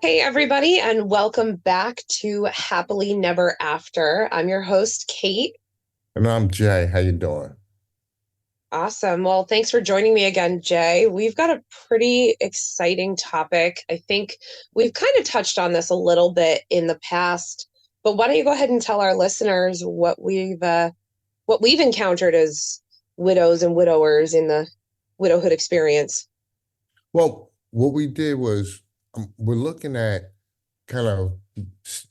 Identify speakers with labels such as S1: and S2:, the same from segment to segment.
S1: Hey, everybody, and welcome back to Happily Never After. I'm your host, Kate.
S2: And I'm Jay. How you doing?
S1: Awesome. Well, thanks for joining me again, Jay. We've got a pretty exciting topic. I think we've kind of touched on this a little bit in the past, but why don't you go ahead and tell our listeners what we've encountered as widows and widowers in the widowhood experience?
S2: Well, what we did was we're looking at kind of s-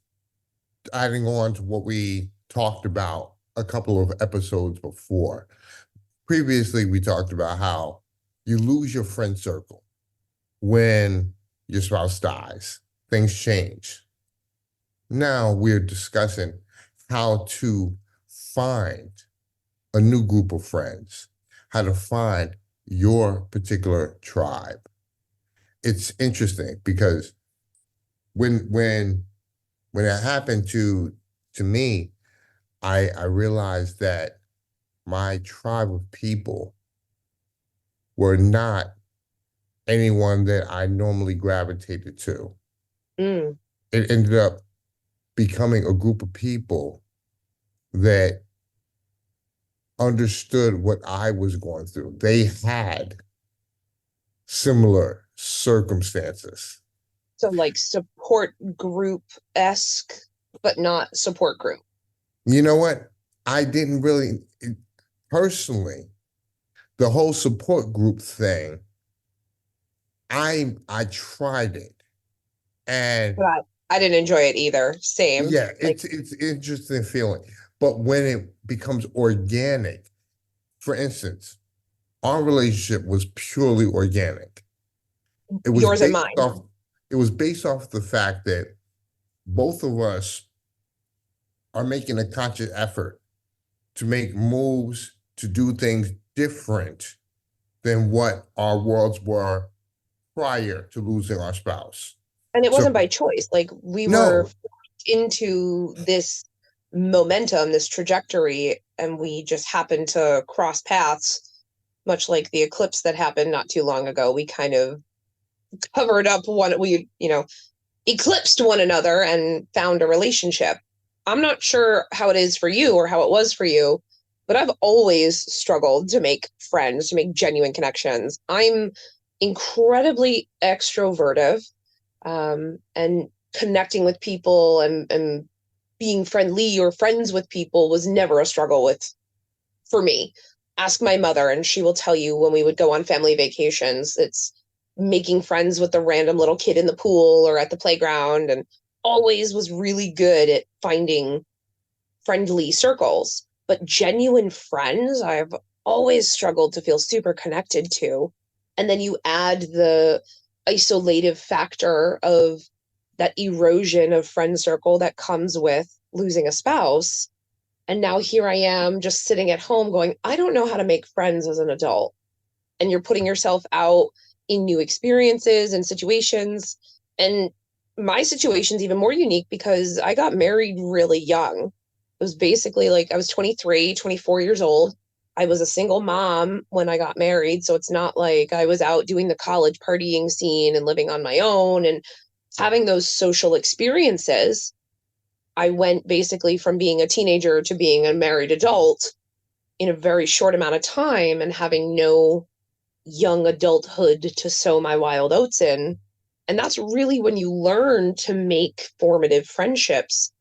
S2: adding on to what we talked about a couple of episodes before. Previously, we talked about how you lose your friend circle when your spouse dies. Things change. Now we're discussing how to find a new group of friends, how to find your particular tribe. It's interesting because when when when it happened to me, I realized that my tribe of people were not anyone that I normally gravitated to.
S1: Mm.
S2: It ended up becoming a group of people that understood what I was going through. They had similar circumstances.
S1: So, like support group-esque, but not support group.
S2: You know what? I didn't really personally, the whole support group thing, I tried it. And
S1: But I didn't enjoy it either. Same.
S2: yeah,
S1: Like,
S2: it's interesting feeling. But when it becomes organic, for instance, our relationship was purely organic. It was
S1: yours and
S2: based
S1: mine.
S2: off it was based off the fact that both of us are making a conscious effort to make moves to do things different than what our worlds were prior to losing our spouse.
S1: And it
S2: So
S1: wasn't by choice. Like, we were
S2: no,
S1: forced into this momentum, this trajectory, and we just happened to cross paths, much like the eclipse that happened not too long ago. We kind of covered up eclipsed one another and found a relationship. I'm not sure how it is for you or how it was for you, but I've always struggled to make friends, to make genuine connections. I'm incredibly extrovertive, and connecting with people and being friendly or friends with people was never a struggle with for me. Ask my mother, and she will tell you when we would go on family vacations, it's making friends with the random little kid in the pool or at the playground, and always was really good at finding friendly circles. But genuine friends, I've always struggled to feel super connected to. And then you add the isolative factor of that erosion of friend circle that comes with losing a spouse. And now here I am just sitting at home going, I don't know how to make friends as an adult. And you're putting yourself out in new experiences and situations. And my situation's even more unique because I got married really young. It was basically like I was 23, 24 years old. I was a single mom when I got married. So it's not like I was out doing the college partying scene and living on my own and having those social experiences. I went basically from being a teenager to being a married adult in a very short amount of time and having no young adulthood to sow my wild oats in. And that's really when you learn to make formative friendships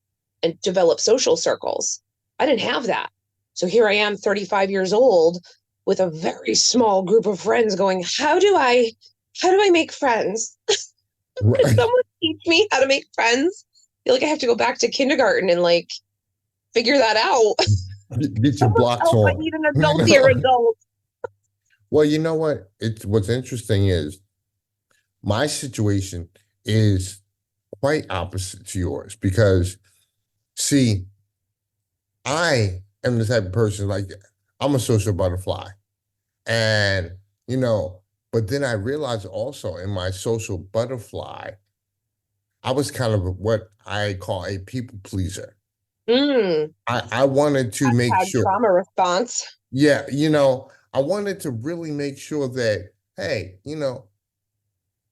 S1: and develop social circles. I didn't have that. So here I am, 35 years old, with a very small group of friends going, how do I make friends? Could
S2: right.
S1: someone teach me how to make friends? I feel like I have to go back to kindergarten and like figure that out.
S2: Get your
S1: Someone
S2: blocks
S1: help, I
S2: on.
S1: need an adultier adult.
S2: Well, you know what? It's what's interesting is my situation is quite opposite to yours because see, I am the type of person like I'm a social butterfly. And, you know, but then I realized also in my social butterfly, I was kind of what I call a people pleaser.
S1: Mm,
S2: I wanted to make
S1: hashtag
S2: sure,
S1: trauma response.
S2: yeah, I wanted to really make sure that, hey,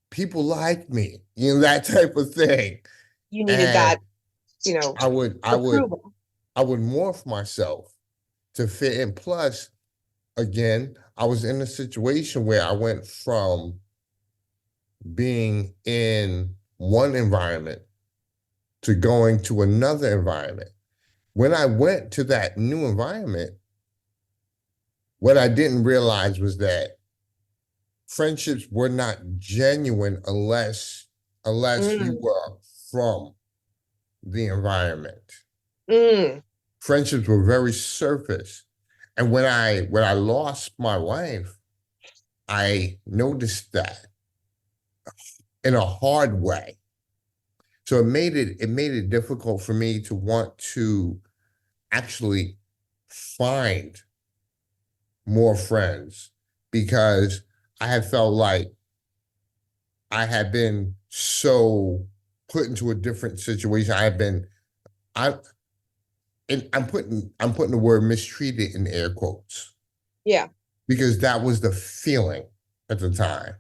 S2: people like me, that type of thing.
S1: You needed
S2: And
S1: that, you know,
S2: I would, I would,
S1: approval.
S2: I would morph myself to fit in. Plus, again, I was in a situation where I went from being in one environment to going to another environment. When I went to that new environment, what I didn't realize was that friendships were not genuine unless you
S1: Mm,
S2: were from the environment.
S1: mm,
S2: Friendships were very surface. And when I lost my wife, I noticed that in a hard way. So it made it difficult for me to want to actually find more friends because I had felt like I had been so put into a different situation. I and I'm putting the word mistreated in air quotes
S1: yeah.
S2: because that was the feeling at the time,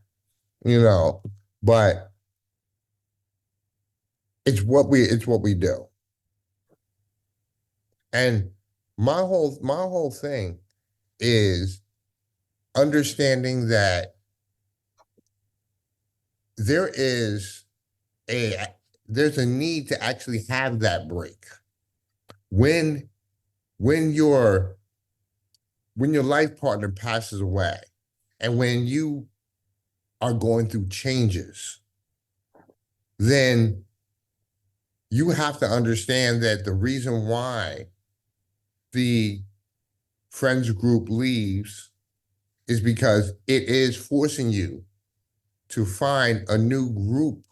S2: you know. But it's what we do. And my whole thing is understanding that there is a there's a need to actually have that break when when your when your life partner passes away and when you are going through changes, then you have to understand that the reason why the friends group leaves is because it is forcing you to find a new group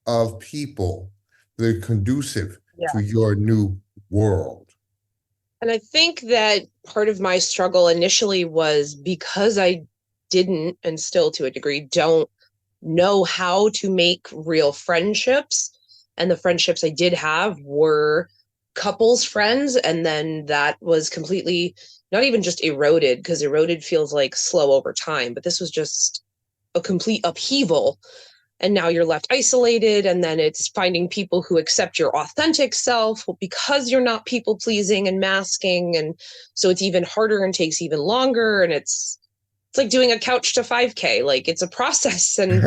S2: of people that are conducive to
S1: Yeah.
S2: your new world.
S1: And I think that part of my struggle initially was because I didn't, and still to a degree, don't know how to make real friendships. And the friendships I did have were couples friends. And then that was completely not even just eroded, because eroded feels like slow over time, but this was just a complete upheaval. And now you're left isolated, and then it's finding people who accept your authentic self because you're not people pleasing and masking. And so it's even harder and takes even longer, and it's like doing a couch to 5K. Like, it's a process. And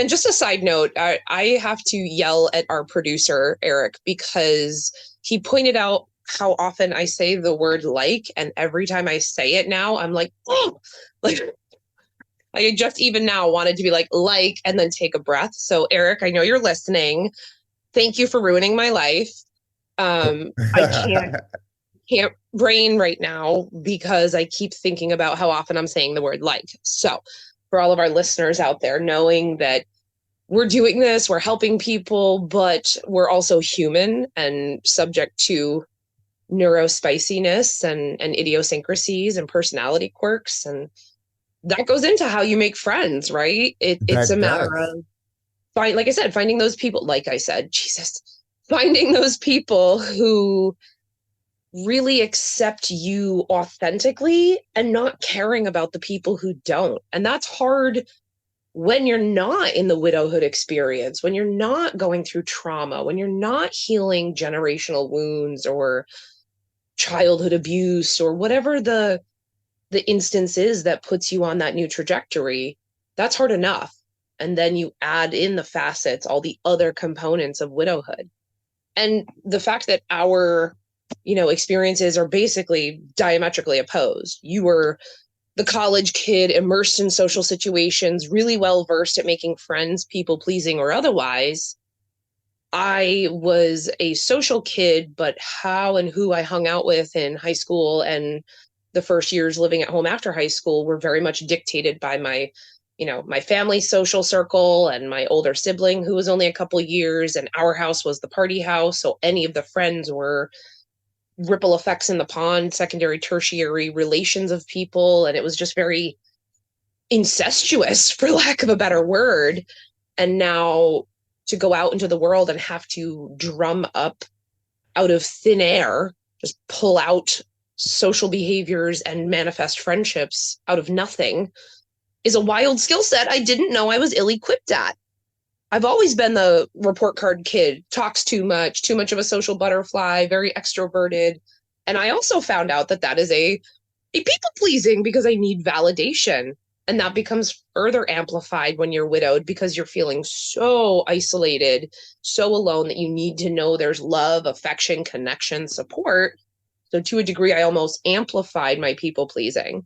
S1: just a side note, I have to yell at our producer Eric because he pointed out how often I say the word like, and every time I say it now I'm like, oh, like, I just even now wanted to be like, and then take a breath. So, Eric, I know you're listening. Thank you for ruining my life. I can't brain right now because I keep thinking about how often I'm saying the word like. So, for all of our listeners out there, knowing that we're doing this, we're helping people, but we're also human and subject to neurospiciness and idiosyncrasies and personality quirks, and that goes into how you make friends, right? It's a
S2: That
S1: matter
S2: does.
S1: of like I said, finding those people, like I said, Jesus, finding those people who really accept you authentically and not caring about the people who don't. And that's hard when you're not in the widowhood experience, when you're not going through trauma, when you're not healing generational wounds or childhood abuse or whatever the instance is that puts you on that new trajectory. That's hard enough. And then you add in the facets, all the other components of widowhood. And the fact that our, experiences are basically diametrically opposed. You were the college kid immersed in social situations, really well versed at making friends, people pleasing or otherwise. I was a social kid, but how and who I hung out with in high school and the first years living at home after high school were very much dictated by my family social circle and my older sibling who was only a couple years, and our house was the party house. So any of the friends were ripple effects in the pond, secondary, tertiary relations of people. And it was just very incestuous, for lack of a better word. And now to go out into the world and have to drum up out of thin air, just pull out social behaviors and manifest friendships out of nothing, is a wild skill set I didn't know I was ill equipped at. I've always been the report card kid, talks too much of a social butterfly, very extroverted. And I also found out that that is a people pleasing because I need validation. And that becomes further amplified when you're widowed because you're feeling so isolated, so alone that you need to know there's love, affection, connection, support. So, to a degree, I almost amplified my people pleasing.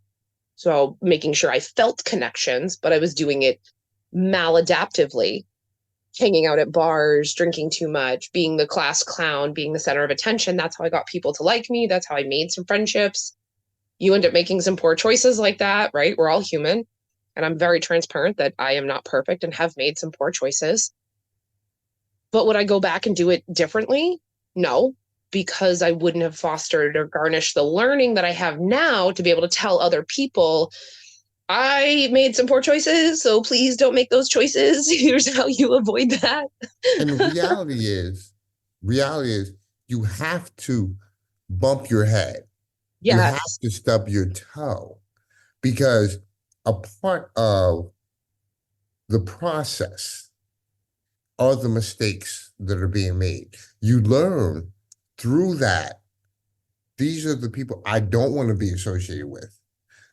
S1: So, making sure I felt connections, but I was doing it maladaptively, hanging out at bars, drinking too much, being the class clown, being the center of attention. That's how I got people to like me. That's how I made some friendships. You end up making some poor choices like that, right? We're all human. And I'm very transparent that I am not perfect and have made some poor choices. But would I go back and do it differently? No, because I wouldn't have fostered or garnished the learning that I have now to be able to tell other people, I made some poor choices, so please don't make those choices. Here's how you avoid that.
S2: And the reality is you have to bump your head. You have
S1: Yes.
S2: to stub your toe because a part of the process are the mistakes that are being made. You learn through that. These are the people I don't want to be associated with.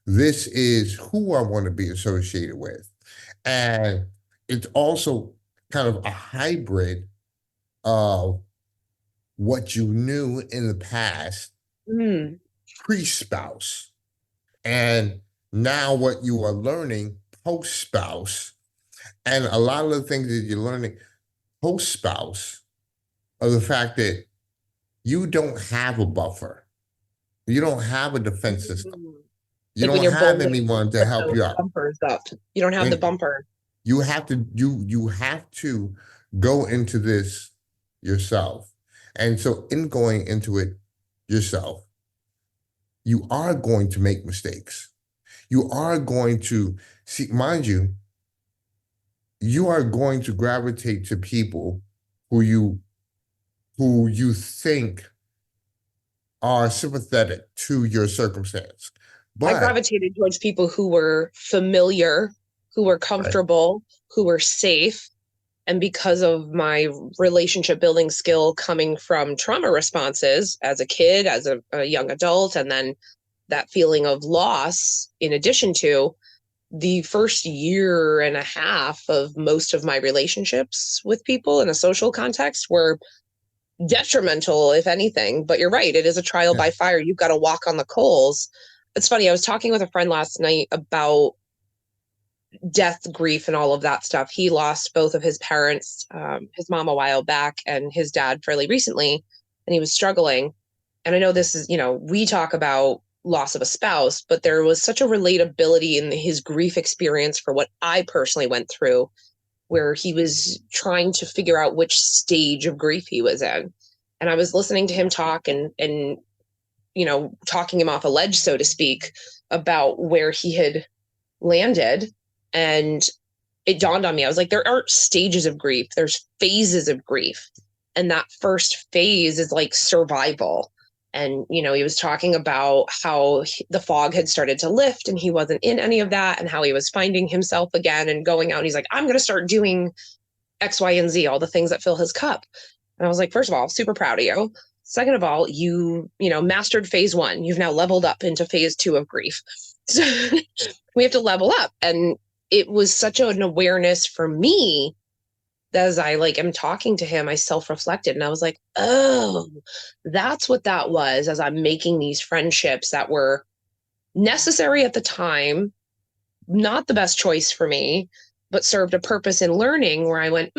S2: This is who I want to be associated with. And it's also kind of a hybrid of what you knew in the past
S1: Mm.
S2: pre-spouse and now what you are learning post-spouse. And a lot of the things that you're learning post-spouse are the fact that you don't have a buffer. You don't have a defense system. You
S1: Like when
S2: don't
S1: you're
S2: have
S1: bowling,
S2: anyone to
S1: put
S2: help
S1: those
S2: you out.
S1: bumpers up. You don't have the
S2: And
S1: bumper.
S2: you have to go into this yourself. And so in going into it yourself, you are going to make mistakes. You are going to see, mind you, you are going to gravitate to people who you think are sympathetic to your circumstance.
S1: I
S2: But
S1: gravitated towards people who were familiar, who were
S2: right,
S1: comfortable, who were safe. And because of my relationship building skill coming from trauma responses as a kid, as a young adult, and then that feeling of loss, in addition to the first year and a half of most of my relationships with people in a social context were detrimental, if anything. But you're right, it is a trial
S2: yeah,
S1: by fire. You've got to walk on the coals. It's funny, I was talking with a friend last night about death, grief, and all of that stuff. He lost both of his parents, his mom a while back and his dad fairly recently, and he was struggling. And I know this is, we talk about loss of a spouse, but there was such a relatability in his grief experience for what I personally went through, where he was trying to figure out which stage of grief he was in. And I was listening to him talk and talking him off a ledge, so to speak, about where he had landed. And it dawned on me, I was like, there aren't stages of grief, there's phases of grief. And that first phase is like survival. And, he was talking about how the fog had started to lift and he wasn't in any of that, and how he was finding himself again and going out. And he's like, I'm going to start doing X, Y, and Z, all the things that fill his cup. And I was like, first of all, super proud of you. Second of all, mastered phase one. You've now leveled up into phase two of grief. So we have to level up. And it was such an awareness for me that as I am talking to him, I self-reflected and I was like, oh, that's what that was, as I'm making these friendships that were necessary at the time, not the best choice for me, but served a purpose in learning, where I went,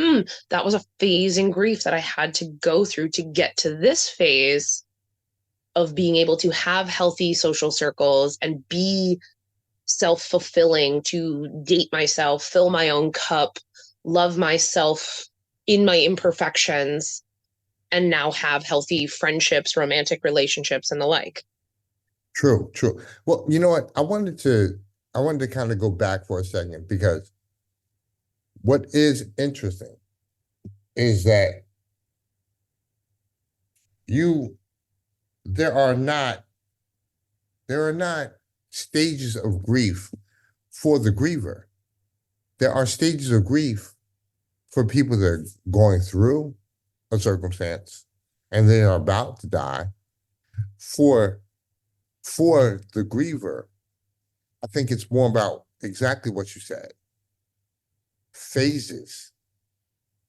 S1: that was a phase in grief that I had to go through to get to this phase of being able to have healthy social circles and be self-fulfilling, to date myself, fill my own cup, love myself in my imperfections, and now have healthy friendships, romantic relationships, and the like.
S2: true, true. Well, you know what? I wanted to kind of go back for a second because what is interesting is that you there are not there are not stages of grief for the griever. There are stages of grief for people that are going through a circumstance and they are about to die. For the griever, I think it's more about exactly what you said, phases,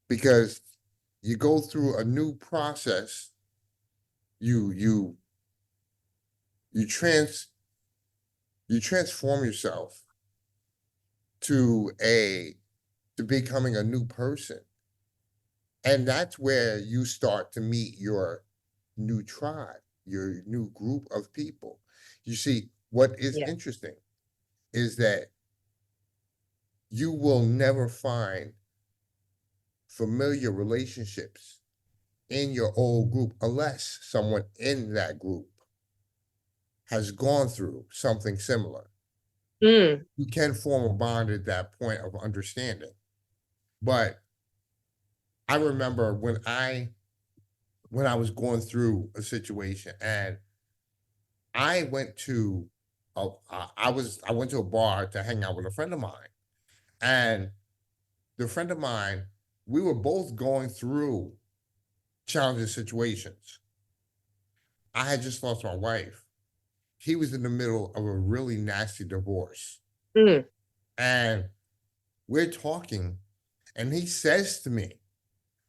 S2: because you go through a new process, you you you trans you transform yourself to becoming a new person. And that's where you start to meet your new tribe, your new group of people. You see, what is
S1: Yeah.
S2: interesting is that you will never find familiar relationships in your old group unless someone in that group has gone through something similar.
S1: Mm,
S2: You can form a bond at that point of understanding. But I remember when I was going through a situation and I went to I went to a bar to hang out with a friend of mine. And the friend of mine, we were both going through challenging situations. I had just lost my wife. He was in the middle of a really nasty divorce.
S1: mm.
S2: And we're talking, and he says to me,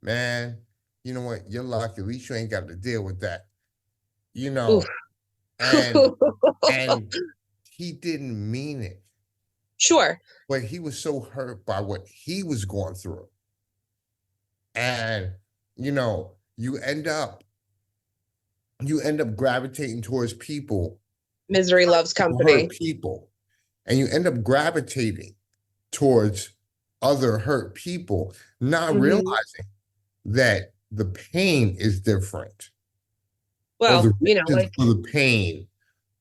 S2: man, you know what? You're lucky. At least you ain't got to deal with that. You
S1: Oof.
S2: know, and and he didn't mean it,
S1: Sure.
S2: but he was so hurt by what he was going through. And you know, you end up gravitating towards people
S1: Misery loves
S2: who hurt
S1: company.
S2: people, and you end up gravitating towards other hurt people, not
S1: Hmm.
S2: realizing that the pain is different or the
S1: Well,
S2: reasons for the pain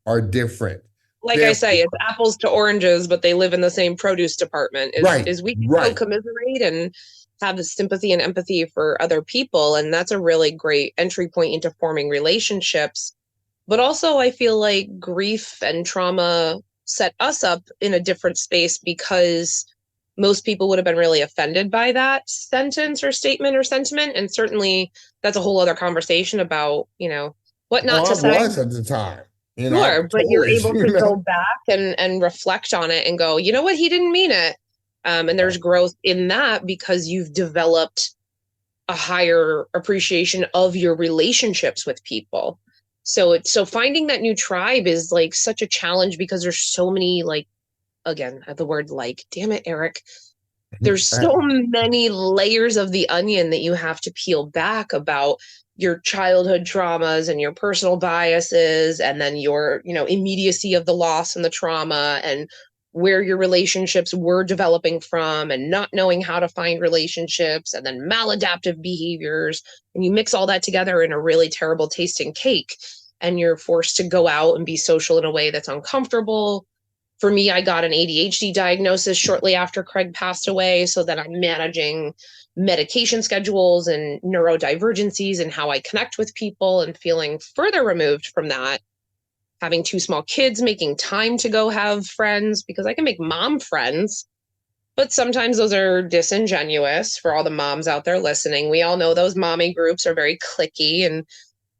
S2: are different.
S1: like I
S2: Therefore,
S1: say, it's apples to oranges, but they live in the same produce department.
S2: right,
S1: Is we can go
S2: right.
S1: commiserate and have the sympathy and empathy for other people, and that's a really great entry point into forming relationships. But also, I feel like grief and trauma set us up in a different space because most people would have been really offended by that sentence or statement or sentiment. And certainly that's a whole other conversation about, what not
S2: Well,
S1: to
S2: I
S1: say.
S2: was at the time. I
S1: Sure,
S2: was
S1: but you're
S2: toys,
S1: able to go back and reflect on it and go, you know what, he didn't mean it. And there's
S2: Right.
S1: growth in that because you've developed a higher appreciation of your relationships with people. So finding that new tribe is like such a challenge because there's so many, like, again, the word like, damn it, Eric. There's so many layers of the onion that you have to peel back about your childhood traumas and your personal biases, and then your, immediacy of the loss and the trauma, and where your relationships were developing from, and not knowing how to find relationships, and then maladaptive behaviors. And you mix all that together in a really terrible tasting cake, and you're forced to go out and be social in a way that's uncomfortable. For me, I got an ADHD diagnosis shortly after Craig passed away, so that I'm managing medication schedules and neurodivergencies and how I connect with people, and feeling further removed from that. Having two small kids, making time to go have friends because I can make mom friends, but sometimes those are disingenuous for all the moms out there listening. We all know those mommy groups are very cliquey, and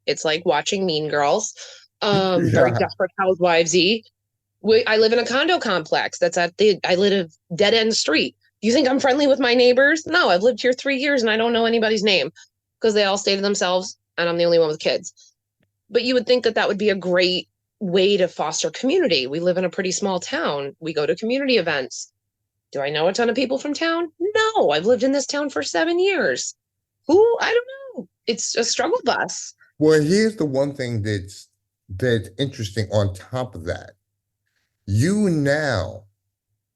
S1: it's like watching Mean Girls, very
S2: Yeah.
S1: Desperate Housewives-y. I live in a condo complex that's I live a dead end street. Do you think I'm friendly with my neighbors? No, I've lived here 3 years and I don't know anybody's name because they all stay to themselves and I'm the only one with kids. But you would think that that would be a great way to foster community. We live in a pretty small town. We go to community events. Do I know a ton of people from town? No, I've lived in this town for 7 years. Who? I don't know. It's a struggle bus.
S2: Well, here's the one thing that's interesting on top of that. You now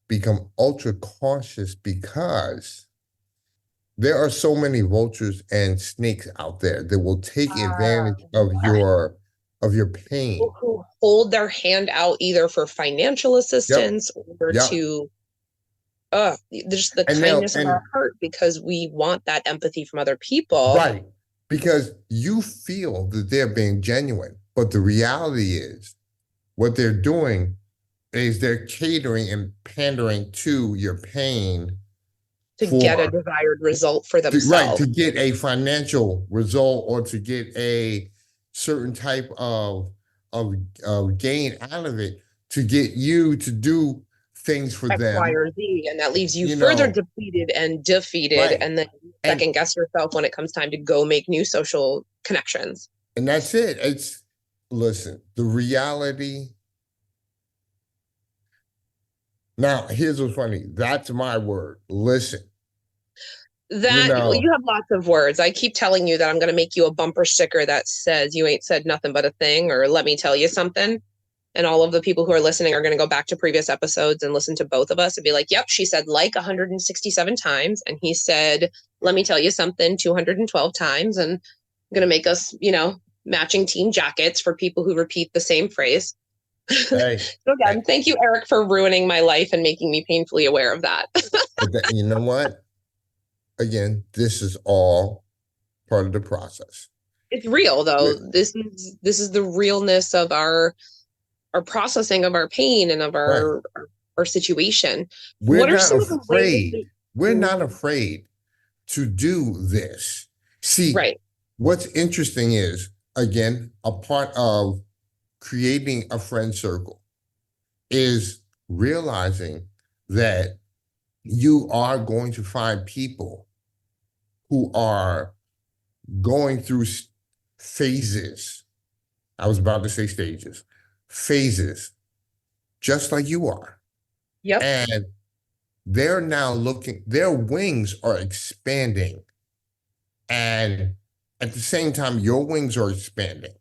S2: become ultra cautious because there are so many vultures and snakes out there that will take advantage of your
S1: People
S2: pain.
S1: who hold their hand out either for financial
S2: Yep.
S1: assistance or
S2: Yep.
S1: to just the
S2: And now
S1: kindness of our
S2: and
S1: heart because we want that empathy from other people.
S2: right, because you feel that they're being genuine, but the reality is what they're doing is they're catering and pandering to your pain
S1: To get a
S2: for
S1: desired result for
S2: right,
S1: themselves.
S2: to get a financial result or to get a certain type of gain out of it, to get you to do things for
S1: X, Y,
S2: them,
S1: or Z, and that leaves you
S2: you
S1: further
S2: know,
S1: depleted and defeated,
S2: right.
S1: and then
S2: And
S1: second guess yourself when it comes time to go make new social connections.
S2: that's it. It's listen, the reality. Now, here's what's funny. That's my word. Listen, you
S1: That
S2: know,
S1: you have lots of words. I keep telling you that I'm going to make you a bumper sticker that says you ain't said nothing but a thing, or let me tell you something. And all of the people who are listening are going to go back to previous episodes and listen to both of us and be like, yep, she said like 167 times. And he said, let me tell you something 212 times. And I'm going to make us, matching team jackets for people who repeat the same phrase. So
S2: hey,
S1: again, thank you, Eric, for ruining my life and making me painfully aware of that.
S2: you know what? Again, this is all part of the process.
S1: It's real though.
S2: We're,
S1: This is the realness of our processing of our pain and of
S2: right.
S1: our situation.
S2: We're
S1: What are
S2: not
S1: some of the ways
S2: afraid. We're
S1: that,
S2: not afraid to do this. See,
S1: right?
S2: what's interesting is, again, a part of creating a friend circle is realizing that you are going to find people who are going through phases. I was about to say stages, phases, just like you are.
S1: Yep.
S2: And they're now looking, their wings are expanding. And at the same time, your wings are expanding.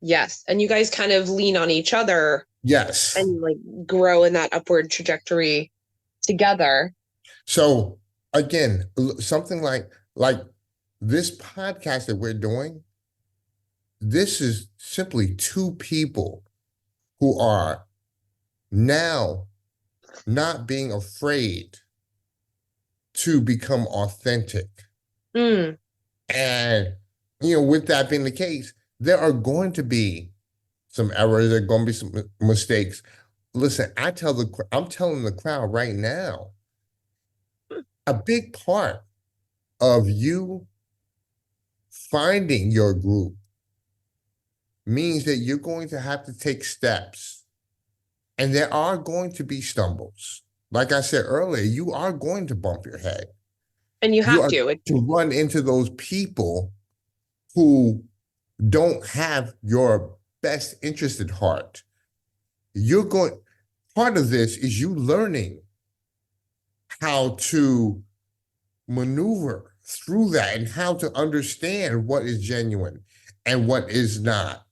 S1: Yes. And you guys kind of lean on each other
S2: Yes.
S1: and like grow in that upward trajectory together.
S2: So again, something like this podcast that we're doing, this is simply two people who are now not being afraid to become authentic.
S1: Mm.
S2: And, with that being the case, there are going to be some errors, there are going to be some mistakes. Listen, I'm telling the crowd right now, a big part of you finding your group means that you're going to have to take steps. And there are going to be stumbles. Like I said earlier, you are going to bump your head.
S1: And you
S2: You
S1: have
S2: are
S1: to.
S2: to run into those people who don't have your best interest at heart. You're going, part of this is you learning how to maneuver through that and how to understand what is genuine and what is not.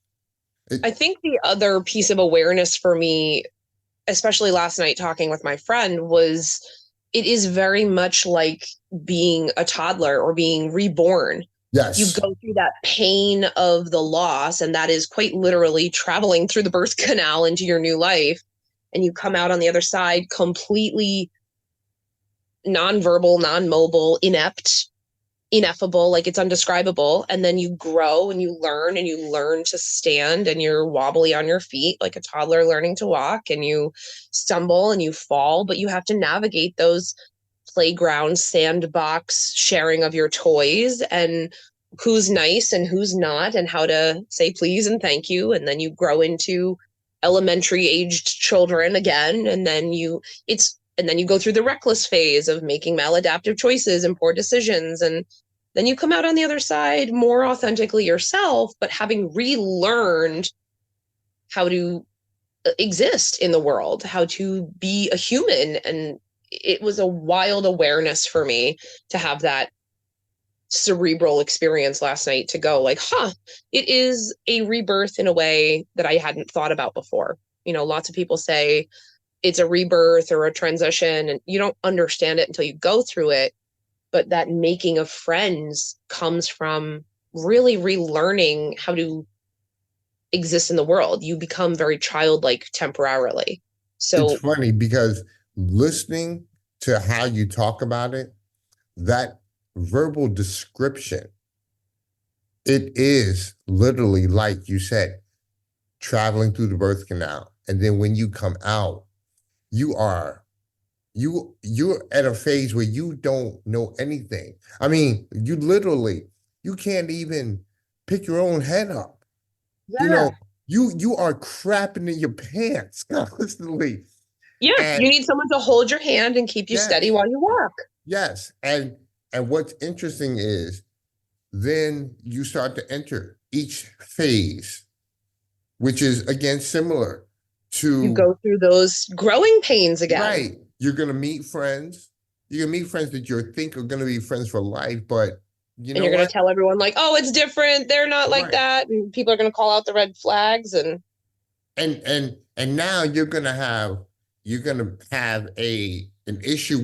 S1: I think the other piece of awareness for me, especially last night talking with my friend, was it is very much like being a toddler or being reborn. You
S2: Yes.
S1: go through that pain of the loss, and that is quite literally traveling through the birth canal into your new life. And you come out on the other side completely nonverbal, non-mobile, inept, ineffable, like it's undescribable. And then you grow and you learn to stand and you're wobbly on your feet like a toddler learning to walk, and you stumble and you fall, but you have to navigate those playground sandbox sharing of your toys and who's nice and who's not and how to say please and thank you. And then you grow into elementary aged children again, and then you go through the reckless phase of making maladaptive choices and poor decisions. And then you come out on the other side more authentically yourself, but having relearned how to exist in the world, how to be a human. And it was a wild awareness for me to have that cerebral experience last night, to go like, it is a rebirth in a way that I hadn't thought about before. Lots of people say it's a rebirth or a transition, and you don't understand it until you go through it. But that making of friends comes from really relearning how to exist in the world. You become very childlike temporarily.
S2: It's
S1: So
S2: funny because listening to how you talk about it, that verbal description, it is literally like you said, traveling through the birth canal. And then when you come out, you are you're at a phase where you don't know anything. I mean, you can't even pick your own head up. You know,
S1: Yeah.
S2: you are crapping in your pants constantly.
S1: Yeah.
S2: And
S1: You need someone to hold your hand and keep you steady
S2: yes,
S1: while you walk.
S2: yes. And what's interesting is then you start to enter each phase, which is again similar
S1: You
S2: to
S1: go through those growing pains again.
S2: right. You're gonna meet friends. You're gonna meet friends that you think are gonna be friends for life, but you
S1: And
S2: know
S1: you're going
S2: what?
S1: to tell everyone, like, oh, it's different. They're not like
S2: Right.
S1: that. And people are going to call out the red flags. And
S2: And now you're gonna have a an issue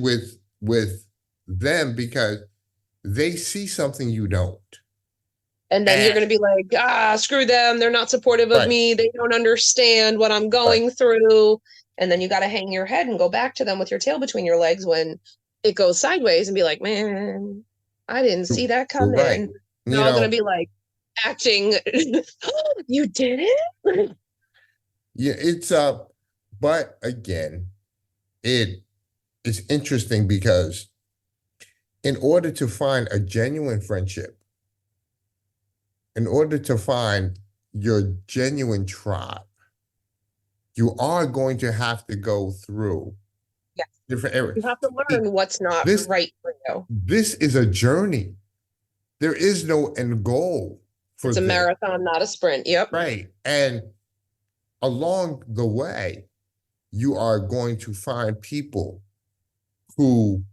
S2: with them because they see something you don't.
S1: then you're
S2: And
S1: going to be like, screw them. They're not supportive of
S2: right,
S1: me. They don't understand what I'm
S2: right.
S1: going through. And then you got to hang your head and go back to them with your tail between your legs when it goes sideways and be like, man, I didn't see that
S2: You're right.
S1: coming. They're
S2: You
S1: all going to
S2: know,
S1: be like acting, you did it?
S2: yeah, it's but again, it is interesting because in order to find a genuine friendship, in order to find your genuine tribe, you are going to have to go through
S1: Yes.
S2: different
S1: You
S2: areas.
S1: have to learn what's not
S2: This
S1: right for you.
S2: this is a journey. There is no end goal for
S1: It's a
S2: this,
S1: marathon, not a sprint. Yep.
S2: right? And along the way, you are going to find people who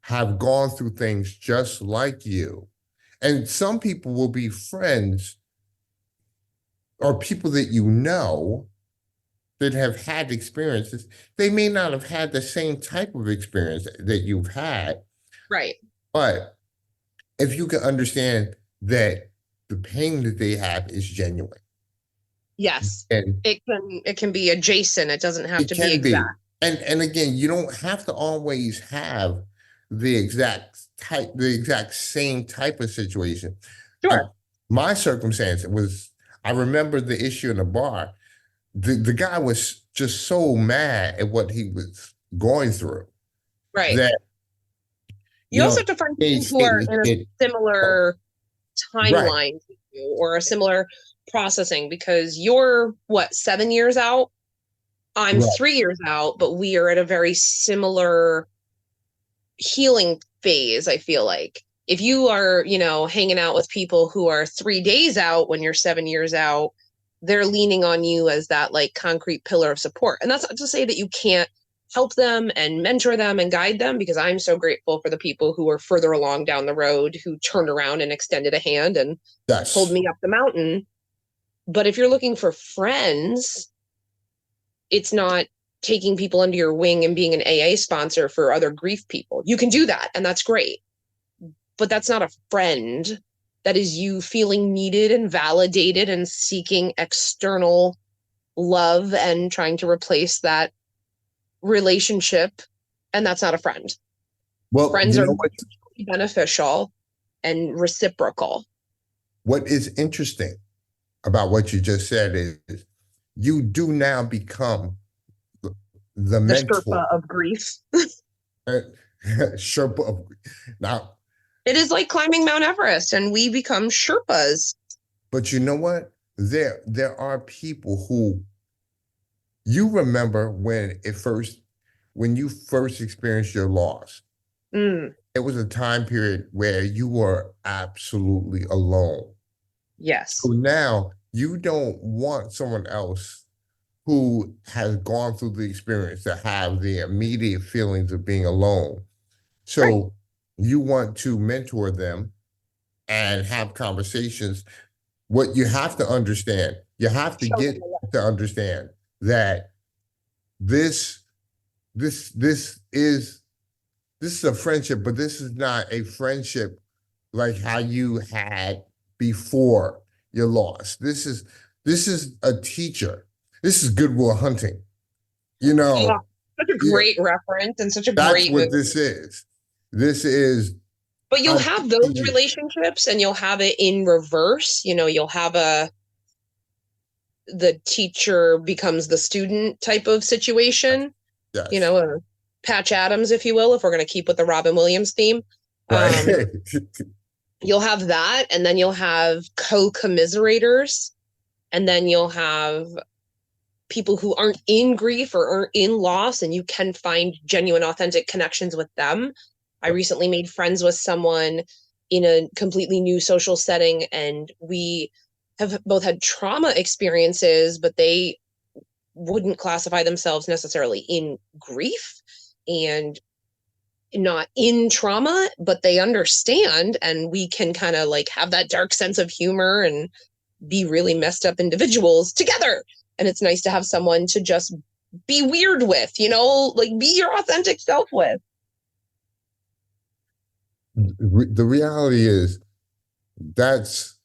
S2: have gone through things just like you. And some people will be friends or people that you know that have had experiences. They may not have had the same type of experience that you've had,
S1: Right.
S2: but if you can understand that the pain that they have is genuine
S1: Yes.
S2: and
S1: It can be adjacent. It doesn't have
S2: it
S1: to be
S2: can be.
S1: exact.
S2: And again, you don't have to always have the exact same type of situation. Uh,
S1: Sure.
S2: my circumstance was I remember the issue in the bar. The guy was just so mad at what he was going through
S1: Right.
S2: that
S1: You
S2: you know
S1: also have to find
S2: it,
S1: people who are
S2: it,
S1: in a
S2: it,
S1: similar
S2: right.
S1: timeline to you or a similar processing because you're what, 7 years out? I'm
S2: Right.
S1: 3 years out, but we are at a very similar healing phase, I feel like. If you are, hanging out with people who are 3 days out when you're 7 years out, they're leaning on you as that like concrete pillar of support. And that's not to say that you can't help them and mentor them and guide them, because I'm so grateful for the people who are further along down the road who turned around and extended a hand and pulled
S2: Yes.
S1: me up the mountain. But if you're looking for friends, it's not taking people under your wing and being an AA sponsor for other grief people. You can do that, and that's great. But that's not a friend. That is you feeling needed and validated and seeking external love and trying to replace that relationship. And that's not a friend.
S2: Well,
S1: Friends
S2: you
S1: are
S2: know
S1: mutually beneficial and reciprocal.
S2: what is interesting about what you just said is you do now become the
S1: The
S2: mentor.
S1: Sherpa of grief.
S2: Sherpa of, now,
S1: It is like climbing Mount Everest, and we become Sherpas.
S2: but you know what? There are people who you remember when you first experienced your loss.
S1: Mm,
S2: It was a time period where you were absolutely alone. So
S1: yes.
S2: now you don't want someone else who has gone through the experience to have the immediate feelings of being alone.
S1: Right.
S2: So you want to mentor them and have conversations. What you have to understand, you have to
S1: Show them
S2: get
S1: the love.
S2: to understand that this this this is a friendship, but this is not a friendship like how you had before your loss. This is a teacher. This is Goodwill Hunting. You
S1: Oh,
S2: know,
S1: such a
S2: yeah,
S1: great reference and such a
S2: that's
S1: great
S2: what
S1: movie.
S2: this is. This is
S1: But you'll
S2: I'm
S1: have
S2: teaching
S1: those
S2: you.
S1: relationships and you'll have it in reverse. You'll have the teacher becomes the student type of situation,
S2: Yes.
S1: a Patch Adams, if you will, if we're going to keep with the Robin Williams theme.
S2: Right.
S1: You'll have that, and then you'll have co-commiserators, and then you'll have people who aren't in grief or aren't in loss, and you can find genuine, authentic connections with them. I recently made friends with someone in a completely new social setting, and we have both had trauma experiences, but they wouldn't classify themselves necessarily in grief and not in trauma, but they understand, and we can kind of like have that dark sense of humor and be really messed up individuals together. And it's nice to have someone to just be weird with, like be your authentic self with.
S2: The reality is that's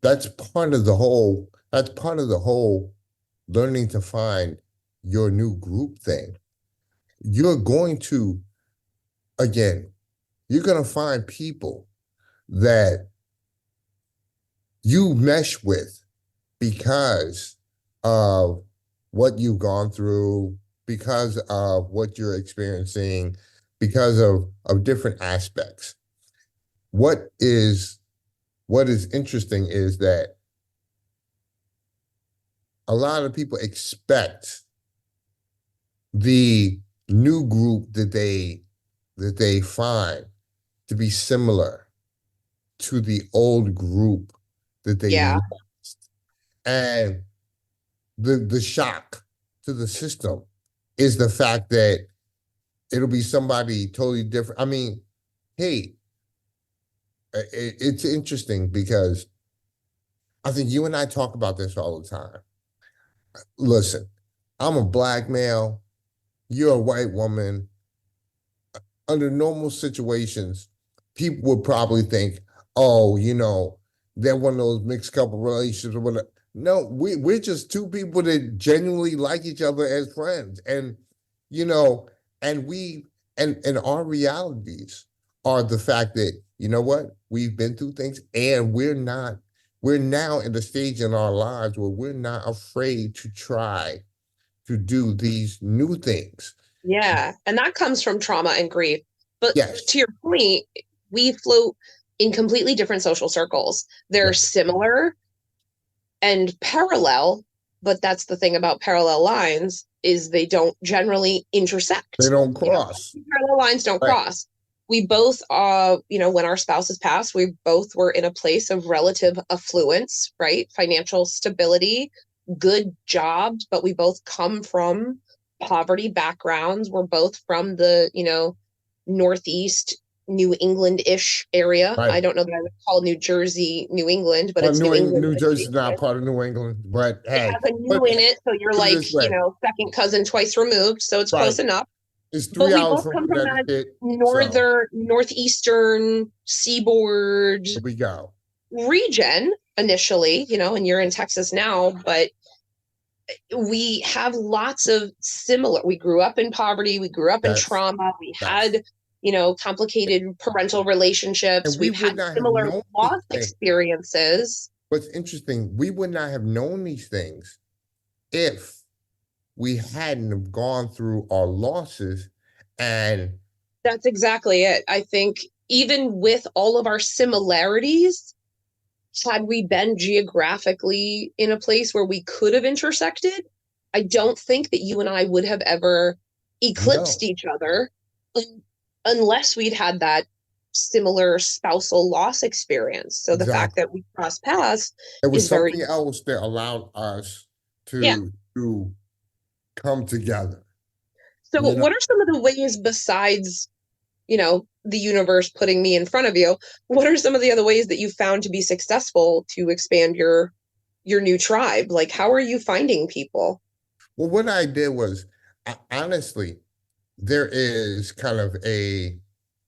S2: that's part of the whole learning to find your new group thing. You're going to, again, you're going to find people that you mesh with because of what you've gone through, because of what you're experiencing, because of different aspects. What is interesting is that a lot of people expect the new group that they find to be similar to the old group that they
S1: Yeah.
S2: lost. And the shock to the system is the fact that it'll be somebody totally different. I mean, hey, it's interesting because I think you and I talk about this all the time. Listen, I'm a black male, you're a white woman. Under normal situations, people would probably think, oh, they're one of those mixed couple relationships or whatever. No, we're just two people that genuinely like each other as friends. And, you know, and we and our realities are the fact that, you know what, we've been through things and we're now in the stage in our lives where we're not afraid to try to do these new things.
S1: Yeah. And that comes from trauma and grief. But to
S2: Yes.
S1: your point, we float in completely different social circles. They're
S2: Yes.
S1: similar and parallel, but that's the thing about parallel lines is they don't generally
S2: They
S1: intersect.
S2: don't cross.
S1: Parallel lines don't
S2: Right.
S1: cross. We both, when our spouses passed, we both were in a place of relative affluence, right? Financial stability, good jobs, but we both come from poverty backgrounds. We're both from the, Northeast New England-ish area.
S2: Right.
S1: I don't know that I would call New Jersey New England, but
S2: Well,
S1: it's New England
S2: New Jersey's not
S1: adjacent.
S2: part of New England, but
S1: It
S2: hey,
S1: has a
S2: but
S1: new in it, so you're
S2: put it
S1: like,
S2: this way,
S1: second cousin twice removed, so it's
S2: right?
S1: close enough.
S2: It's
S1: But
S2: three
S1: we
S2: hours
S1: both
S2: from
S1: come from that
S2: Connecticut, so
S1: northeastern seaboard
S2: here we go.
S1: region initially, and you're in Texas now, but we have lots of similar. We grew up in poverty, we grew up in
S2: Yes,
S1: trauma, we
S2: yes.
S1: had, complicated parental
S2: And
S1: relationships,
S2: we
S1: we've
S2: would
S1: had
S2: not have
S1: similar
S2: known these
S1: loss
S2: things.
S1: experiences.
S2: What's interesting, we would not have known these things if we hadn't have gone through our losses and
S1: That's exactly it. I think even with all of our similarities, had we been geographically in a place where we could have intersected, I don't think that you and I would have ever eclipsed
S2: no,
S1: each other unless we'd had that similar spousal loss experience. So the fact
S2: exactly.
S1: that we crossed paths
S2: It was
S1: is very,
S2: something else that allowed us
S1: yeah.
S2: to come together.
S1: So
S2: You know,
S1: what are some of the ways besides, the universe putting me in front of you? What are some of the other ways that you found to be successful to expand your new tribe? Like, how are you finding people?
S2: well, what I did was, honestly, there is kind of a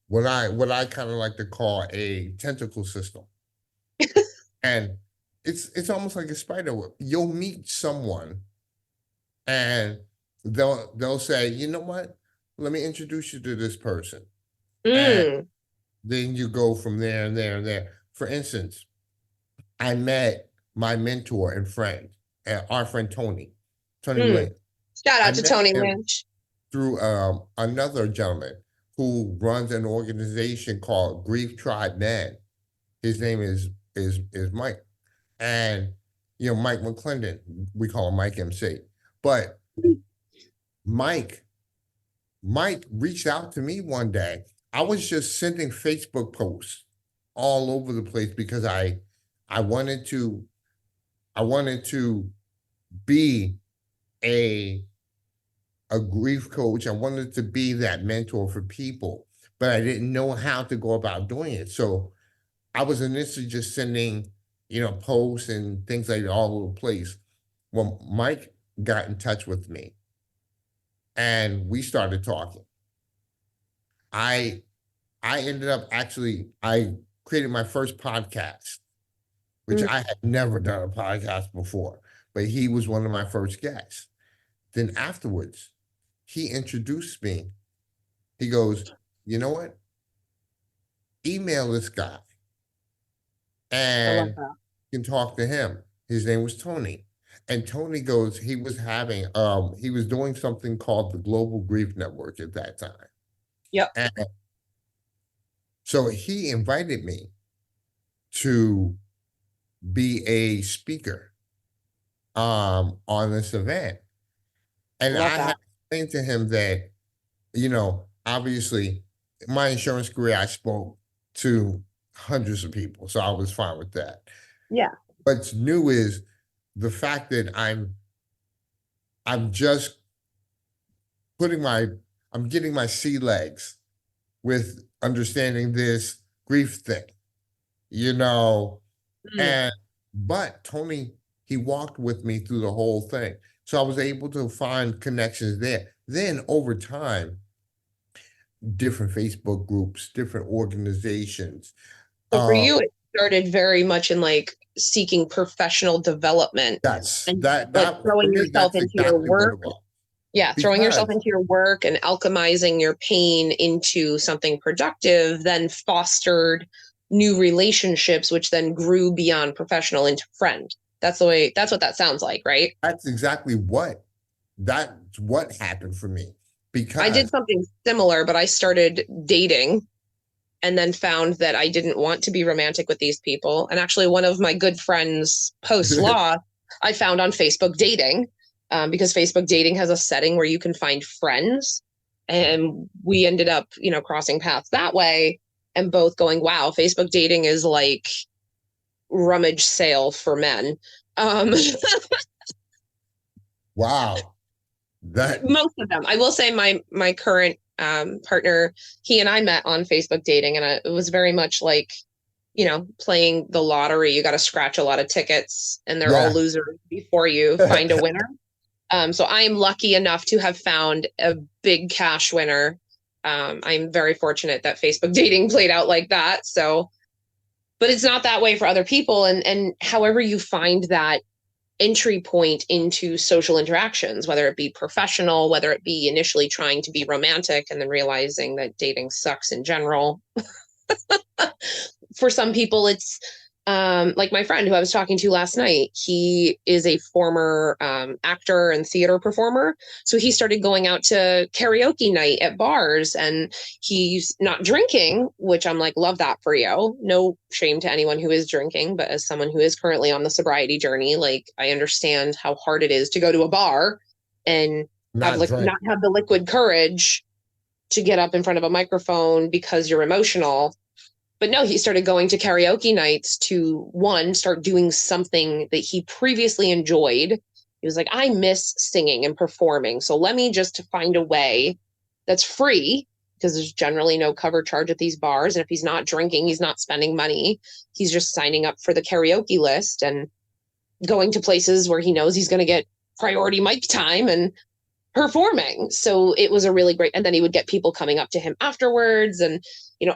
S2: what I kind of like to call a tentacle system, and it's almost like a spider web. You'll meet someone, and they'll say, you know what? Let me introduce you to this person, and
S1: Mm,
S2: then you go from there and there and there. For instance, I met my mentor and friend. our friend Tony
S1: Mm.
S2: Lynn.
S1: Shout
S2: I
S1: out to
S2: met
S1: Tony
S2: him
S1: Lynch.
S2: through another gentleman who runs an organization called Grief Tribe Man. His name is Mike, and Mike McClendon. We call him Mike MC. But Mike Mike reached out to me one day. I was just sending Facebook posts all over the place because I wanted to I wanted to be a a grief coach. I wanted to be that mentor for people, but I didn't know how to go about doing it. So I was initially just sending, posts and things like that all over the place. Well, Mike got in touch with me and we started talking. I I ended up I created my first podcast, which
S1: Mm.
S2: I had never done a podcast before, but he was one of my first guests. Then afterwards, he introduced me. He goes, you know what? Email this guy
S1: I love
S2: and
S1: that.
S2: you can talk to him. His name was Tony. And Tony goes, he was doing something called the Global Grief Network at that time.
S1: Yep.
S2: And so he invited me to be a speaker on this event. And
S1: Love
S2: I had
S1: that.
S2: explained to him that, obviously my insurance career, I spoke to hundreds of people. So I was fine with that.
S1: Yeah.
S2: What's new is the fact that I'm just putting my I'm getting my sea legs with understanding this grief thing, you know,
S1: Mm.
S2: and but Tony, he walked with me through the whole thing. So I was able to find connections there. Then over time, different Facebook groups, different organizations.
S1: So for
S2: Uh
S1: you, it started very much in like seeking professional development
S2: yes,
S1: and like
S2: that for
S1: throwing
S2: me,
S1: yourself
S2: that's
S1: into your
S2: exactly what
S1: work.
S2: it was.
S1: Yeah, throwing yourself
S2: Because
S1: into your work and alchemizing your pain into something productive, then fostered new relationships, which then grew beyond professional into friend. That's what that sounds like, right?
S2: that's exactly that's what happened for me.
S1: I did
S2: Because
S1: something similar, but I started dating and then found that I didn't want to be romantic with these people. And actually, one of my good friends post law, I found on Facebook dating, because Facebook dating has a setting where you can find friends. And we ended up, crossing paths that way and both going, wow, Facebook dating is like rummage sale for men. Um,
S2: wow, that
S1: most of them. I will say my current partner, he and I met on Facebook dating, and it was very much like, playing the lottery. You got to scratch a lot of tickets, and they're all
S2: yeah.
S1: losers before you find a winner. So I am lucky enough to have found a big cash winner. I'm very fortunate that Facebook dating played out like that. So, but it's not that way for other people. And however you find that entry point into social interactions, whether it be professional, whether it be initially trying to be romantic and then realizing that dating sucks in general. For some people, it's like my friend who I was talking to last night. He is a former actor and theater performer. So he started going out to karaoke night at bars and he's not drinking, which I'm like, love that for you. No shame to anyone who is drinking. But as someone who is currently on the sobriety journey, like I understand how hard it is to go to a bar and have
S2: not
S1: like
S2: drink.
S1: not have the liquid courage to get up in front of a microphone because you're emotional. But no, he started going to karaoke nights to one, start doing something that he previously enjoyed. He was like, I miss singing and performing. So let me just find a way that's free because there's generally no cover charge at these bars. And if he's not drinking, he's not spending money. He's just signing up for the karaoke list and going to places where he knows he's going to get priority mic time and performing. So it was a really great, and then he would get people coming up to him afterwards and,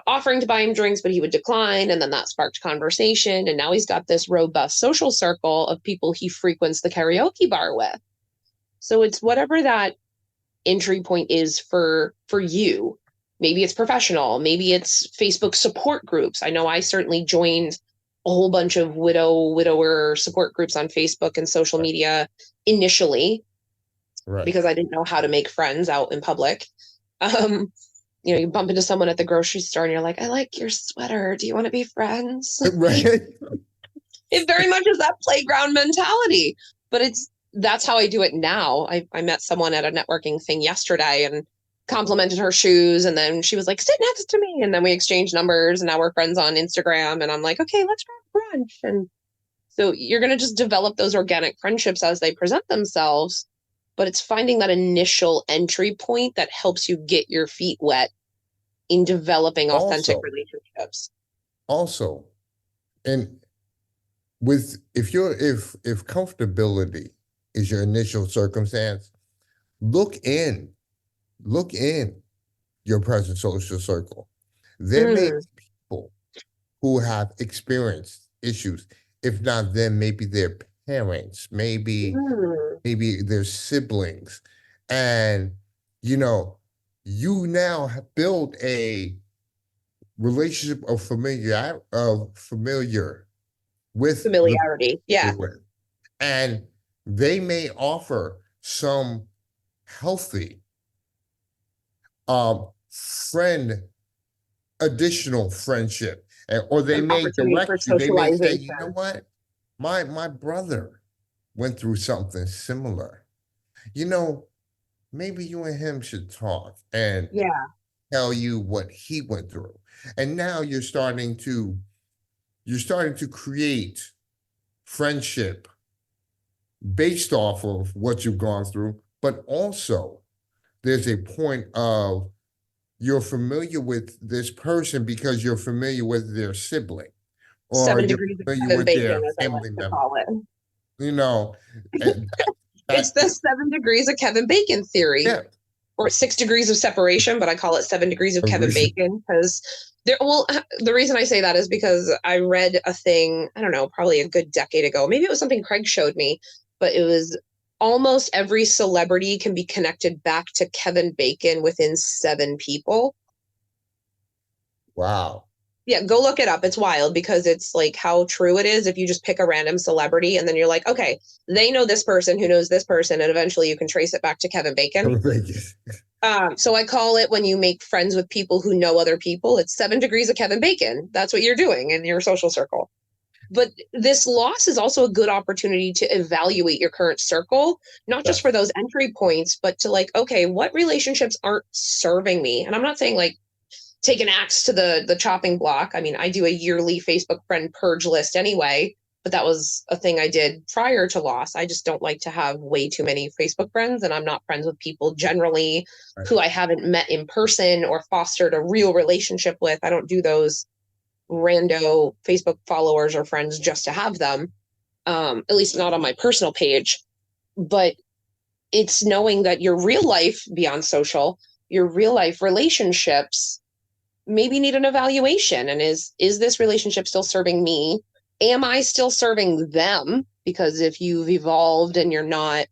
S1: offering to buy him drinks, but he would decline. And then that sparked conversation. And now he's got this robust social circle of people he frequents the karaoke bar with. So it's whatever that entry point is for you. Maybe it's professional, maybe it's Facebook support groups. I know I certainly joined a whole bunch of widower support groups on Facebook and social
S2: Right.
S1: media initially
S2: Right.
S1: because I didn't know how to make friends out in public. Um, you bump into someone at the grocery store and you're like, I like your sweater. Do you want to be friends?
S2: Right.
S1: It very much is that playground mentality, but that's how I do it now. I met someone at a networking thing yesterday and complimented her shoes. And then she was like, sit next to me. And then we exchanged numbers and now we're friends on Instagram. And I'm like, okay, let's grab brunch. And so you're going to just develop those organic friendships as they present themselves. But it's finding that initial entry point that helps you get your feet wet in developing authentic
S2: Also,
S1: relationships.
S2: also, and with if comfortability is your initial circumstance, look in, look in your present social circle. There may
S1: Mm,
S2: be people who have experienced issues. If not them, maybe their parents,
S1: mm,
S2: maybe their siblings. And you know, you now have built a relationship of familiar with the
S1: familiarity. Yeah.
S2: people with. And they may offer some healthy friend additional friendship. Or they
S1: An
S2: may
S1: opportunity for
S2: direct you, they may say, you know
S1: socialization.
S2: what? My brother went through something similar. You know, maybe you and him should talk and
S1: Yeah.
S2: tell you what he went through. And now you're starting to create friendship based off of what you've gone through, but also there's a point of you're familiar with this person because you're familiar with their sibling or
S1: Seven
S2: you're
S1: degrees of
S2: familiar
S1: Kevin
S2: with
S1: Bacon,
S2: their
S1: as I
S2: family
S1: like to
S2: member,
S1: call it.
S2: you know, and
S1: It's
S2: that
S1: the 7 degrees of Kevin Bacon theory,
S2: yeah,
S1: or 6 degrees of separation, but I call it 7 degrees of Kevin Bacon because the reason I say that is because I read a thing, I don't know, probably a good decade ago. Maybe it was something Craig showed me, but it was almost every celebrity can be connected back to Kevin Bacon within 7 people.
S2: wow.
S1: Yeah, go look it up. It's wild because it's like how true it is if you just pick a random celebrity and then you're like, okay, they know this person who knows this person, and eventually you can trace it back to Kevin Bacon. So I call it when you make friends with people who know other people, it's 7 degrees of Kevin Bacon. That's what you're doing in your social circle. But this loss is also a good opportunity to evaluate your current circle, not just for
S2: Yes.
S1: those entry points, but to like, okay, what relationships aren't serving me? And I'm not saying like take an axe to the chopping block. I mean, I do a yearly Facebook friend purge list anyway, but that was a thing I did prior to loss. I just don't like to have way too many Facebook friends, and I'm not friends with people generally
S2: Right.
S1: who I haven't met in person or fostered a real relationship with. I don't do those rando Facebook followers or friends just to have them. At least not on my personal page. But it's knowing that your real life beyond social, your real life relationships maybe need an evaluation. And is this relationship still serving me? Am I still serving them? Because if you've evolved and you're not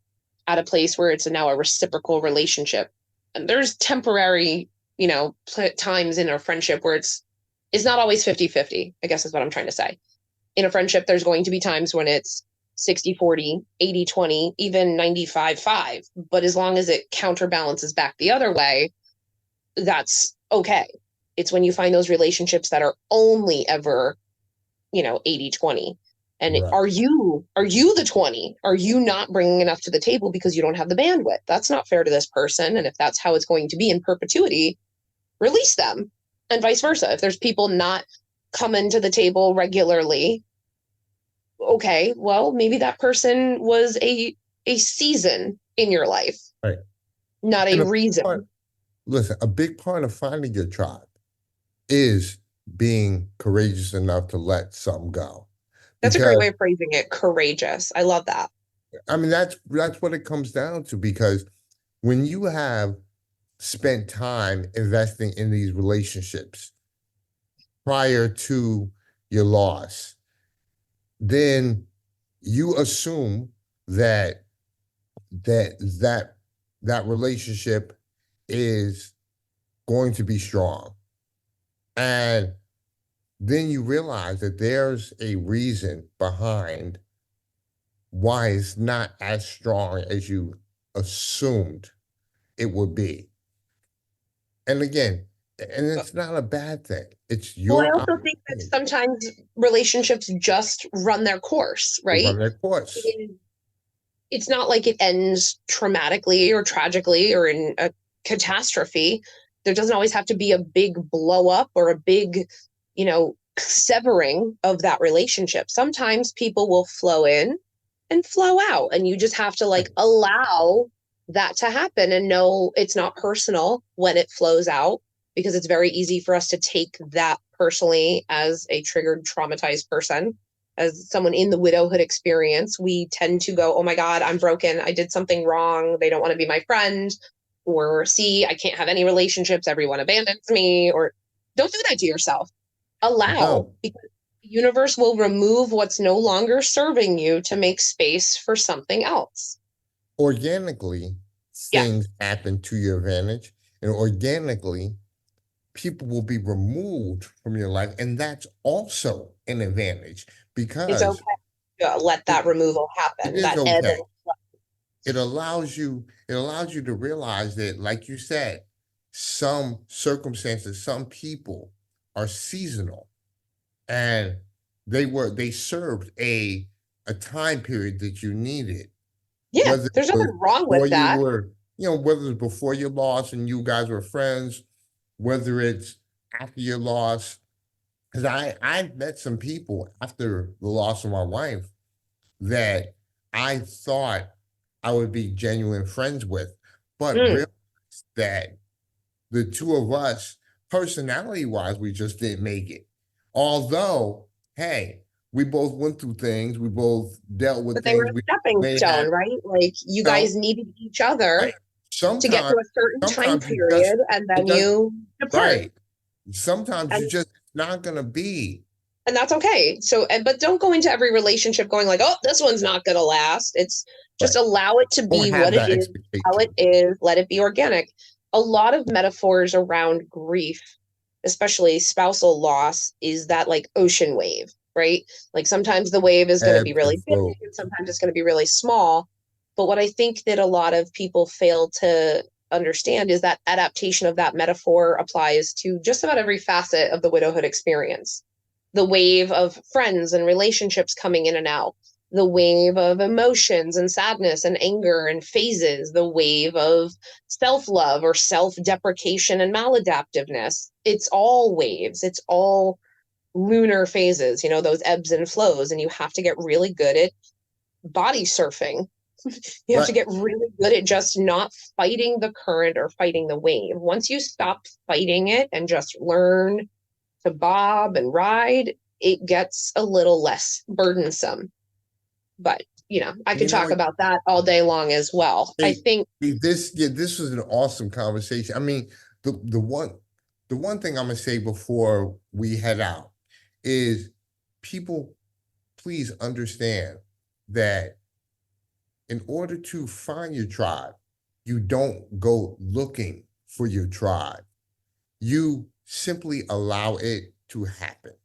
S1: at a place where it's now a reciprocal relationship, and there's temporary, times in a friendship where it's not always 50-50. I guess is what I'm trying to say. In a friendship, there's going to be times when it's 60-40, 80-20, even 95-5. But as long as it counterbalances back the other way, that's okay. It's when you find those relationships that are only ever, 80-20. And
S2: Right.
S1: are you the 20? Are you not bringing enough to the table because you don't have the bandwidth? That's not fair to this person. And if that's how it's going to be in perpetuity, release them. And vice versa. If there's people not coming to the table regularly, okay, well, maybe that person was a season in your life,
S2: Right.
S1: not a
S2: And part,
S1: reason.
S2: listen, a big part of finding your tribe is being courageous enough to let something go.
S1: That's a great way
S2: Because
S1: of phrasing it. Courageous. I love that.
S2: I mean that's what it comes down to because when you have spent time investing in these relationships prior to your loss, then you assume that that that that relationship is going to be strong. And then you realize that there's a reason behind why it's not as strong as you assumed it would be. And again, and it's not a bad thing. It's
S1: Well, I
S2: your
S1: also think that
S2: opportunity
S1: sometimes relationships just run their course,
S2: to
S1: right?
S2: run their course.
S1: It's not like it ends traumatically or tragically or in a catastrophe. There doesn't always have to be a big blow up or a big, severing of that relationship. Sometimes people will flow in and flow out, and you just have to like
S2: Right.
S1: allow that to happen and know it's not personal when it flows out, because it's very easy for us to take that personally as a triggered, traumatized person. As someone in the widowhood experience, we tend to go, oh my God, I'm broken. I did something wrong. They don't want to be my friend. Or, see, I can't have any relationships. Everyone abandons me. Or, don't do that to yourself. Allow,
S2: No,
S1: because the universe will remove what's no longer serving you to make space for something else.
S2: organically,
S1: Yeah,
S2: things happen to your advantage, and organically, people will be removed from your life, and that's also an advantage
S1: it's
S2: because
S1: okay to let
S2: it,
S1: that removal
S2: it
S1: happen,
S2: is
S1: that ebb
S2: okay.
S1: and flow.
S2: It allows you to realize that, like you said, some circumstances, some people are seasonal, and they served a time period that you needed,
S1: Yeah,
S2: whether it
S1: there's
S2: was
S1: nothing wrong
S2: before
S1: with
S2: you
S1: that.
S2: were, whether it's before your loss and you guys were friends, whether it's after your loss. Because I met some people after the loss of my wife that I thought I would be genuine friends with, but
S1: Mm.
S2: realized that the two of us, personality wise, we just didn't make it. Although, hey, we both went through things, we both dealt with
S1: But they were
S2: things,
S1: a
S2: we
S1: stepping
S2: may have,
S1: stone, right? Like, you
S2: know,
S1: guys needed each other
S2: right.
S1: to get to
S2: Sometimes,
S1: a certain time
S2: sometimes you just,
S1: period, and
S2: it
S1: then
S2: does,
S1: you depart.
S2: right. Sometimes you
S1: And
S2: just not gonna be,
S1: that's okay. So, but don't go into every relationship going like, oh, this one's not going to last. It's just
S2: right.
S1: allow it to
S2: Don't
S1: be what
S2: have
S1: it
S2: that
S1: is, how it
S2: expectation.
S1: is, let it be organic. A lot of metaphors around grief, especially spousal loss, is that like ocean wave, right? Like, sometimes the wave is going to be
S2: Ebbs
S1: really
S2: and
S1: big,
S2: flows.
S1: and sometimes it's going to be really small. But what I think that a lot of people fail to understand is that adaptation of that metaphor applies to just about every facet of the widowhood experience. The wave of friends and relationships coming in and out, the wave of emotions and sadness and anger and phases, the wave of self love or self deprecation and maladaptiveness. It's all waves, it's all lunar phases, those ebbs and flows. And you have to get really good at body surfing. You have to
S2: Right.
S1: get really good at just not fighting the current or fighting the wave. Once you stop fighting it and just learn to bob and ride, it gets a little less burdensome. But, I
S2: And
S1: could
S2: you know
S1: talk
S2: what?
S1: about that all day long as well. I
S2: Hey,
S1: think,
S2: this was an awesome conversation. I mean, the one thing I'm gonna say before we head out is people, please understand that in order to find your tribe, you don't go looking for your tribe. You simply allow it to happen. And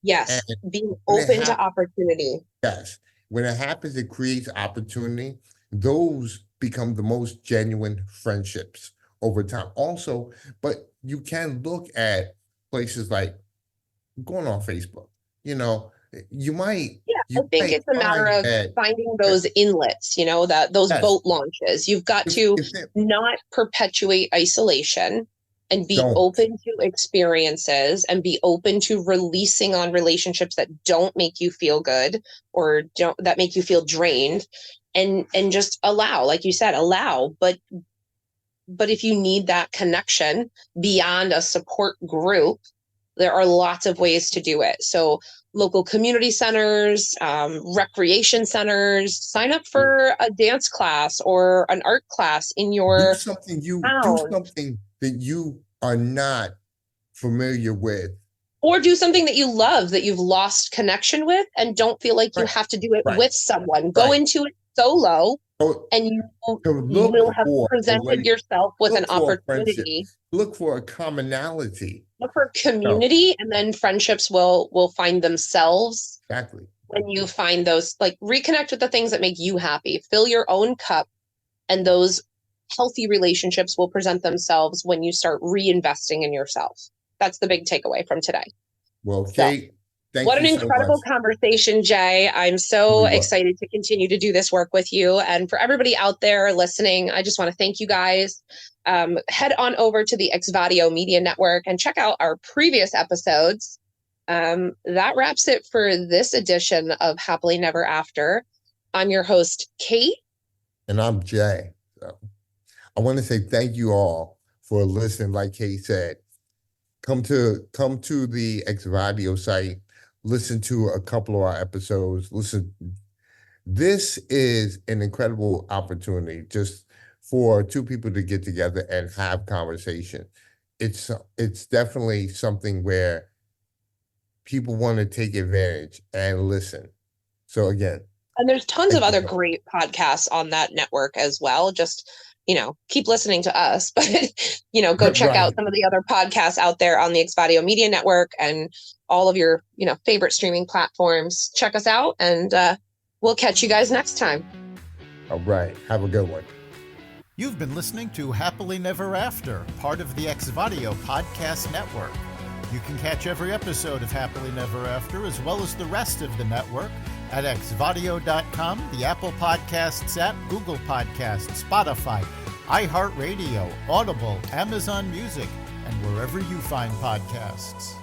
S1: yes, being
S2: when it
S1: open to
S2: happens,
S1: opportunity.
S2: yes, when it happens, it creates opportunity. Those become the most genuine friendships over time. Also, but you can look at places like going on Facebook. You know, you might
S1: Yeah, I
S2: you
S1: think
S2: might
S1: it's a matter
S2: find
S1: of
S2: that
S1: finding
S2: that-
S1: those inlets, that those
S2: yes,
S1: boat launches. You've got to
S2: if it
S1: not perpetuate isolation and be
S2: don't
S1: open to experiences and be open to releasing on relationships that don't make you feel good or don't that make you feel drained, and just allow, like you said, allow. But if you need that connection beyond a support group, there are lots of ways to do it. So, local community centers, recreation centers, sign up for a dance class or an art class in
S2: do
S1: your
S2: something you do
S1: town,
S2: something that you are not familiar with.
S1: or do something that you love that you've lost connection with and don't feel like you
S2: Right,
S1: have to do it
S2: right,
S1: with someone. Go
S2: right.
S1: into it solo,
S2: So
S1: and you
S2: to
S1: will
S2: look
S1: have
S2: for a
S1: presented
S2: way,
S1: yourself with an
S2: look for a friendship,
S1: opportunity.
S2: look for a commonality.
S1: Look for
S2: So
S1: community, and then friendships will find themselves
S2: exactly.
S1: when you find those, like, reconnect with the things that make you happy. Fill your own cup, and those healthy relationships will present themselves when you start reinvesting in yourself. That's the big takeaway from today.
S2: Well,
S1: So,
S2: Kate, thank
S1: what an
S2: you so much.
S1: incredible conversation, Jay. I'm so
S2: Really was.
S1: excited to continue to do this work with you. And for everybody out there listening, I just want to thank you guys. Head on over to the Exvadio Media Network and check out our previous episodes. That wraps it for this edition of Happily Never After. I'm your host, Kate.
S2: And I'm Jay. So I want to say thank you all for listening. Like Kate said, come to the Exvadio site, listen to a couple of our episodes. Listen, this is an incredible opportunity just for two people to get together and have conversation. It's definitely something where people want to take advantage and listen. So again,
S1: And there's tons of
S2: thank you.
S1: other great podcasts on that network as well. Just, keep listening to us, but, go check out
S2: Right.
S1: some of the other podcasts out there on the Exvadio Media Network and all of your, favorite streaming platforms. Check us out, and we'll catch you guys next time.
S2: All right. Have a good one.
S3: You've been listening to Happily Never After, part of the Exvadio Podcast Network. You can catch every episode of Happily Never After, as well as the rest of the network, at xvadio.com, the Apple Podcasts app, Google Podcasts, Spotify, iHeartRadio, Audible, Amazon Music, and wherever you find podcasts.